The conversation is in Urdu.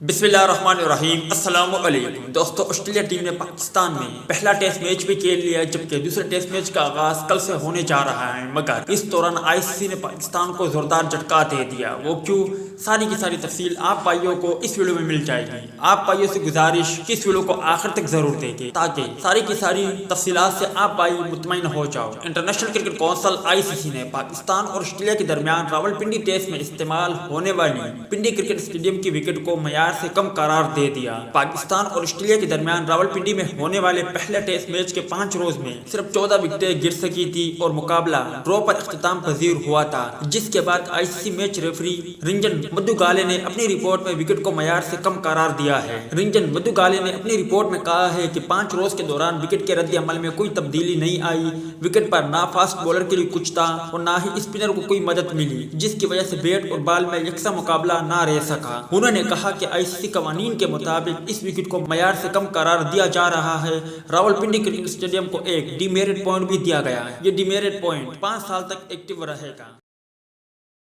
بسم اللہ الرحمن الرحیم۔ السلام علیکم دوستو، آسٹریلیا ٹیم نے پاکستان میں پہلا ٹیسٹ میچ بھی کھیل لیا، جبکہ دوسرے ٹیسٹ میچ کا آغاز کل سے ہونے جا رہا ہے، مگر اس دوران آئی سی سی نے پاکستان کو زوردار جھٹکا دے دیا۔ وہ کیوں؟ ساری کی ساری تفصیل آپ بھائیوں کو اس ویڈیو میں مل جائے گی۔ آپ بھائیوں سے گزارش کہ اس ویڈیو کو آخر تک ضرور دیکھیں تاکہ ساری کی ساری تفصیلات سے آپ بھائی مطمئن ہو جاؤ۔ انٹرنیشنل کرکٹ کونسل آئی سی سی نے پاکستان اور آسٹریلیا کے درمیان راولپنڈی ٹیسٹ میں استعمال ہونے والی پنڈی کرکٹ اسٹیڈیم کی وکٹ کو معیار سے کم قرار دے دیا۔ پاکستان اور آسٹریلیا کے درمیان راولپنڈی میں ہونے والے پہلے ٹیسٹ میچ کے 5 روز میں صرف 14 وکٹیں گر سکی تھی اور مقابلہ ڈرا پر اختتام پذیر ہوا تھا، جس کے بعد آئی سی سی میچ ریفری رنجن مدوگالے نے اپنی رپورٹ میں وکٹ کو معیار سے کم قرار دیا ہے۔ رنجن مدوگالے نے اپنی رپورٹ میں کہا ہے کہ 5 روز کے دوران وکٹ کے رد عمل میں کوئی تبدیلی نہیں آئی۔ وکٹ پر نہ فاسٹ بولر کے لیے کچھ تھا اور نہ ہی اسپنر کو کوئی مدد ملی، جس کی وجہ سے بیٹ اور بال میں یکساں مقابلہ نہ رہ سکا۔ انہوں نے کہا کہ آئی سی سی قوانین کے مطابق اس وکٹ کو معیار سے کم قرار دیا جا رہا ہے۔ راولپنڈی کرکٹ اسٹیڈیم کو ایک ڈی میرٹ پوائنٹ بھی دیا گیا ہے۔ یہ ڈی میرٹ پوائنٹ 5 سال تک ایکٹیو رہے گا۔